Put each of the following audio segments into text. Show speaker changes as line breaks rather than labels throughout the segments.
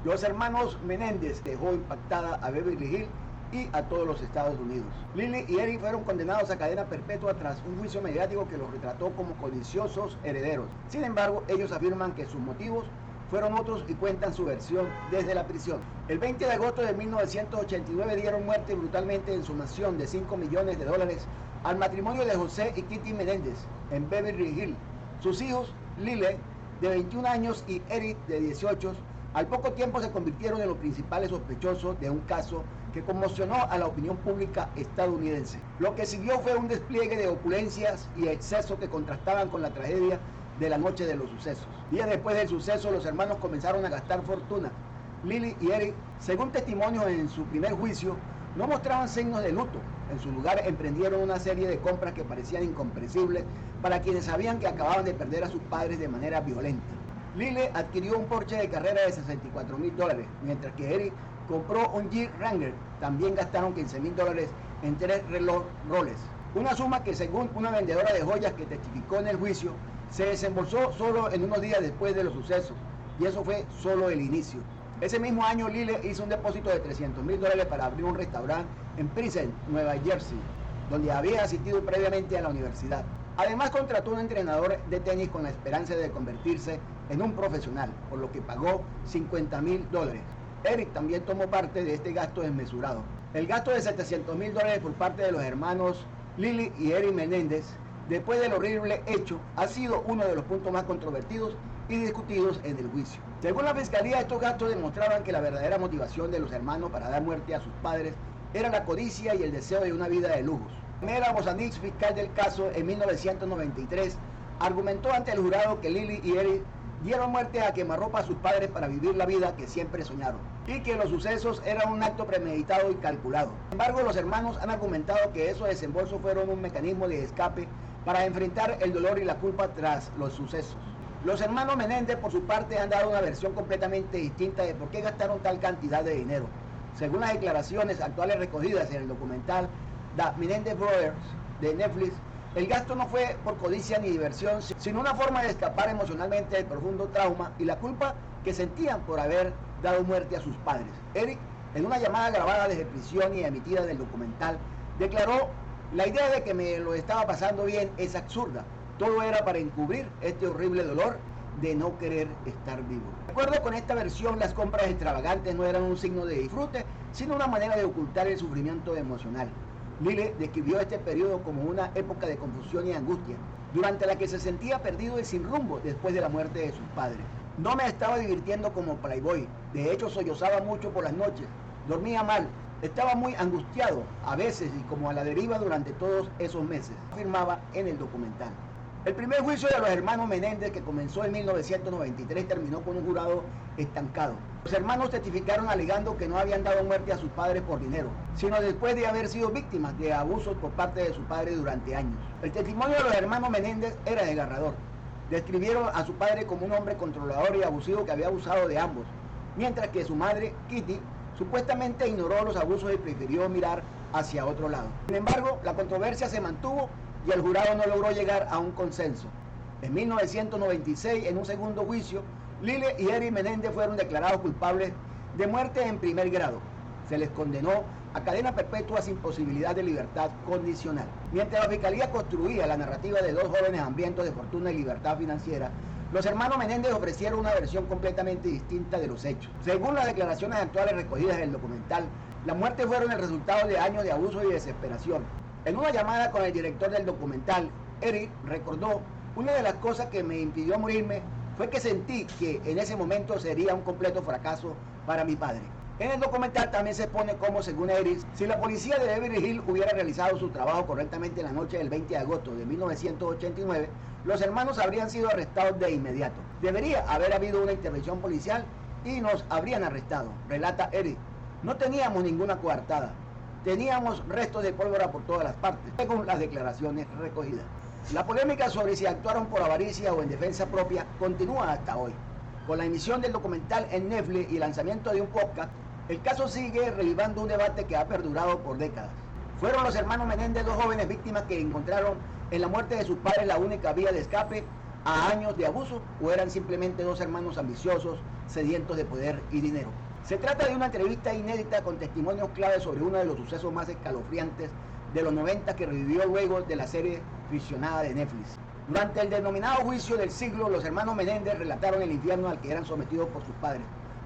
Los hermanos Menéndez dejó impactada a Beverly Hills y a todos los Estados Unidos. Lily y Eric fueron condenados a cadena perpetua tras un juicio mediático que los retrató como codiciosos herederos. Sin embargo, ellos afirman que sus motivos fueron otros y cuentan su versión desde la prisión. El 20 de agosto de 1989 dieron muerte brutalmente en su mansión de $5 millones al matrimonio de José y Kitty Menéndez en Beverly Hills. Sus hijos, Lily, de 21 años, y Eric, de 18, al poco tiempo se convirtieron en los principales sospechosos de un caso que conmocionó a la opinión pública estadounidense. Lo que siguió fue un despliegue de opulencias y excesos que contrastaban con la tragedia de la noche de los sucesos. Días después del suceso, los hermanos comenzaron a gastar fortuna. Lily y Eric, según testimonios en su primer juicio, no mostraban signos de luto. En su lugar emprendieron una serie de compras que parecían incomprensibles para quienes sabían que acababan de perder a sus padres de manera violenta. Lily adquirió un Porsche de carrera de $64,000, mientras que Eric compró un Jeep Wrangler. También gastaron $15,000 en 3 relojes Rolex. Una suma que, según una vendedora de joyas que testificó en el juicio, se desembolsó solo en unos días después de los sucesos, y eso fue solo el inicio. Ese mismo año, Lily hizo un depósito de $300,000 para abrir un restaurante en Princeton, Nueva Jersey, donde había asistido previamente a la universidad. Además, contrató un entrenador de tenis con la esperanza de convertirse en un profesional, por lo que pagó $50,000. Eric también tomó parte de este gasto desmesurado. El gasto de $700,000 por parte de los hermanos Lily y Eric Menéndez, después del horrible hecho, ha sido uno de los puntos más controvertidos y discutidos en el juicio. Según la fiscalía, estos gastos demostraban que la verdadera motivación de los hermanos para dar muerte a sus padres era la codicia y el deseo de una vida de lujos. Mera Bozanich, fiscal del caso en 1993, argumentó ante el jurado que Lily y Eric dieron muerte a quemarropa a sus padres para vivir la vida que siempre soñaron, y que los sucesos eran un acto premeditado y calculado. Sin embargo, los hermanos han argumentado que esos desembolsos fueron un mecanismo de escape para enfrentar el dolor y la culpa tras los sucesos. Los hermanos Menéndez, por su parte, han dado una versión completamente distinta de por qué gastaron tal cantidad de dinero. Según las declaraciones actuales recogidas en el documental The Menendez Brothers de Netflix, el gasto no fue por codicia ni diversión, sino una forma de escapar emocionalmente del profundo trauma y la culpa que sentían por haber dado muerte a sus padres. Eric, en una llamada grabada desde prisión y emitida del documental, declaró: "La idea de que me lo estaba pasando bien es absurda. Todo era para encubrir este horrible dolor de no querer estar vivo". De acuerdo con esta versión, las compras extravagantes no eran un signo de disfrute, sino una manera de ocultar el sufrimiento emocional. Lily describió este periodo como una época de confusión y angustia, durante la que se sentía perdido y sin rumbo después de la muerte de sus padres. "No me estaba divirtiendo como playboy, de hecho sollozaba mucho por las noches, dormía mal, estaba muy angustiado a veces y como a la deriva durante todos esos meses", afirmaba en el documental. El primer juicio de los hermanos Menéndez, que comenzó en 1993, terminó con un jurado estancado. Los hermanos testificaron alegando que no habían dado muerte a sus padres por dinero, sino después de haber sido víctimas de abusos por parte de su padre durante años. El testimonio de los hermanos Menéndez era desgarrador. Describieron a su padre como un hombre controlador y abusivo que había abusado de ambos, mientras que su madre, Kitty, supuestamente ignoró los abusos y prefirió mirar hacia otro lado. Sin embargo, la controversia se mantuvo y el jurado no logró llegar a un consenso. En 1996, en un segundo juicio, Lily y Eric Menéndez fueron declarados culpables de muerte en primer grado. Se les condenó a cadena perpetua sin posibilidad de libertad condicional. Mientras la fiscalía construía la narrativa de dos jóvenes hambrientos de fortuna y libertad financiera, los hermanos Menéndez ofrecieron una versión completamente distinta de los hechos. Según las declaraciones actuales recogidas en el documental, las muertes fueron el resultado de años de abuso y desesperación. En una llamada con el director del documental, Eric recordó: "Una de las cosas que me impidió morirme fue que sentí que en ese momento sería un completo fracaso para mi padre". En el documental también se expone cómo, según Eric, si la policía de Beverly Hills hubiera realizado su trabajo correctamente en la noche del 20 de agosto de 1989, los hermanos habrían sido arrestados de inmediato. "Debería haber habido una intervención policial y nos habrían arrestado", relata Eric. "No teníamos ninguna coartada. Teníamos restos de pólvora por todas las partes", según las declaraciones recogidas. La polémica sobre si actuaron por avaricia o en defensa propia continúa hasta hoy. Con la emisión del documental en Netflix y el lanzamiento de un podcast, el caso sigue revivando un debate que ha perdurado por décadas. ¿Fueron los hermanos Menéndez dos jóvenes víctimas que encontraron en la muerte de sus padres la única vía de escape a años de abuso, o eran simplemente dos hermanos ambiciosos, sedientos de poder y dinero. Se trata de una entrevista inédita con testimonios clave sobre uno de los sucesos más escalofriantes de los 90 que revivió luego de la serie visionada de Netflix. Durante el denominado juicio del siglo, los hermanos Menéndez relataron el infierno al que eran sometidos por sus padres.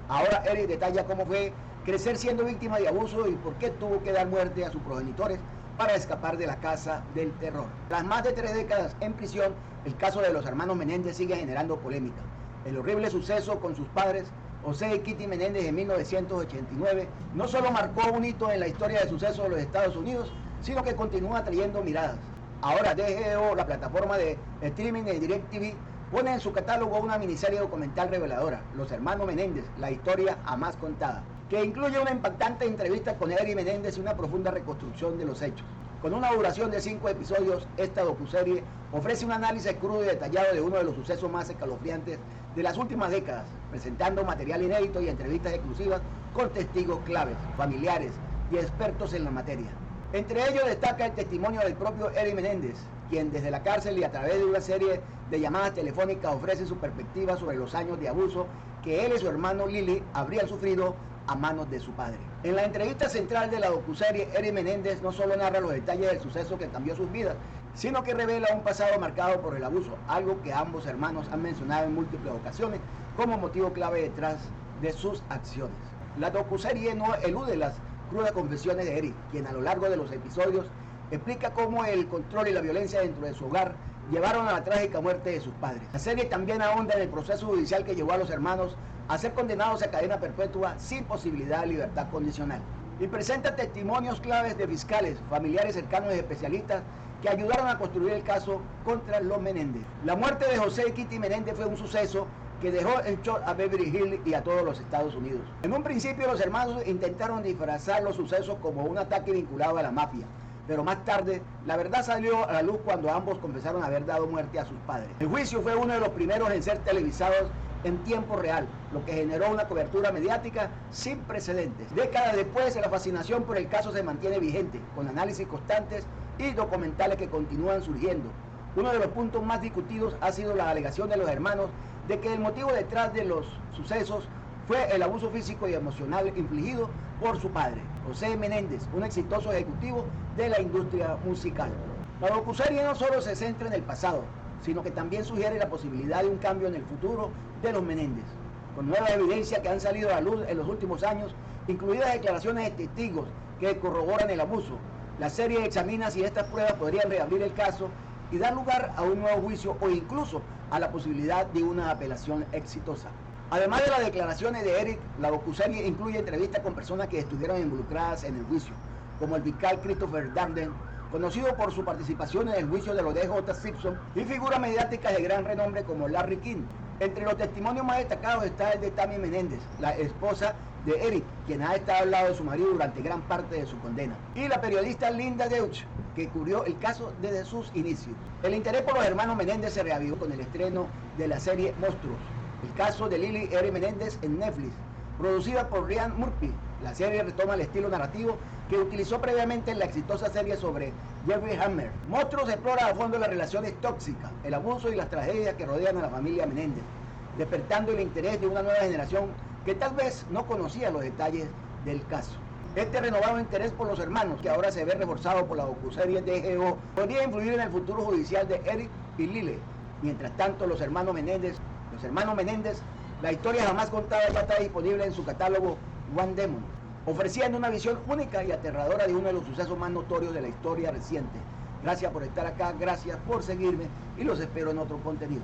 Ahora Eric detalla cómo fue crecer siendo víctima de abuso y por qué tuvo que dar muerte a sus progenitores para escapar de la casa del terror. Tras más de 3 décadas en prisión, el caso de los hermanos Menéndez sigue generando polémica. El horrible suceso con sus padres, José y Kitty Menéndez, en 1989, no solo marcó un hito en la historia de sucesos de los Estados Unidos, sino que continúa trayendo miradas. Ahora DGO, la plataforma de streaming de DirecTV, pone en su catálogo una miniserie documental reveladora, Los Hermanos Menéndez, la historia jamás contada, que incluye una impactante entrevista con Eric Menéndez y una profunda reconstrucción de los hechos. Con una duración de 5 episodios, esta docuserie ofrece un análisis crudo y detallado de uno de los sucesos más escalofriantes de las últimas décadas, presentando material inédito y entrevistas exclusivas con testigos claves, familiares y expertos en la materia. Entre ellos destaca el testimonio del propio Eric Menéndez, quien desde la cárcel y a través de una serie de llamadas telefónicas ofrece su perspectiva sobre los años de abuso que él y su hermano Lili habrían sufrido a manos de su padre. En la entrevista central de la docuserie, Eric Menéndez no solo narra los detalles del suceso que cambió sus vidas, sino que revela un pasado marcado por el abuso, algo que ambos hermanos han mencionado en múltiples ocasiones como motivo clave detrás de sus acciones. La docuserie no elude las crudas confesiones de Eric, quien a lo largo de los episodios explica cómo el control y la violencia dentro de su hogar llevaron a la trágica muerte de sus padres. La serie también ahonda en el proceso judicial que llevó a los hermanos a ser condenados a cadena perpetua sin posibilidad de libertad condicional. Y presenta testimonios claves de fiscales, familiares cercanos y especialistas que ayudaron a construir el caso contra los Menéndez. La muerte de José y Kitty Menéndez fue un suceso que dejó en shock a Beverly Hills y a todos los Estados Unidos. En un principio los hermanos intentaron disfrazar los sucesos como un ataque vinculado a la mafia, pero más tarde la verdad salió a la luz cuando ambos confesaron haber dado muerte a sus padres. El juicio fue uno de los primeros en ser televisados en tiempo real, lo que generó una cobertura mediática sin precedentes. Décadas después, la fascinación por el caso se mantiene vigente, con análisis constantes y documentales que continúan surgiendo. Uno de los puntos más discutidos ha sido la alegación de los hermanos de que el motivo detrás de los sucesos fue el abuso físico y emocional infligido por su padre, José Menéndez, un exitoso ejecutivo de la industria musical. La docuserie no solo se centra en el pasado, sino que también sugiere la posibilidad de un cambio en el futuro de los Menéndez, con nuevas evidencias que han salido a la luz en los últimos años, incluidas declaraciones de testigos que corroboran el abuso. La serie examina si estas pruebas podrían reabrir el caso y dar lugar a un nuevo juicio o incluso a la posibilidad de una apelación exitosa. Además de las declaraciones de Eric, la docuserie incluye entrevistas con personas que estuvieron involucradas en el juicio, como el fiscal Christopher Darden, conocido por su participación en el juicio de los D.J. Simpson, y figuras mediáticas de gran renombre como Larry King. Entre los testimonios más destacados está el de Tammy Menéndez, la esposa de Eric, quien ha estado al lado de su marido durante gran parte de su condena, y la periodista Linda Deutsch, que cubrió el caso desde sus inicios. El interés por los hermanos Menéndez se reavivó con el estreno de la serie Monstruos, el caso de Lili y Eric Menéndez en Netflix, producida por Ryan Murphy. La serie retoma el estilo narrativo que utilizó previamente en la exitosa serie sobre Jeffrey Hammer. Monstruos explora a fondo las relaciones tóxicas, el abuso y las tragedias que rodean a la familia Menéndez, despertando el interés de una nueva generación que tal vez no conocía los detalles del caso. Este renovado interés por los hermanos, que ahora se ve reforzado por la docuserie DGO, podría influir en el futuro judicial de Eric y Lili. Mientras tanto, los hermanos Menéndez, la historia jamás contada, ya está disponible en su catálogo One Demon, ofreciendo una visión única y aterradora de uno de los sucesos más notorios de la historia reciente. Gracias por estar acá, gracias por seguirme y los espero en otro contenido.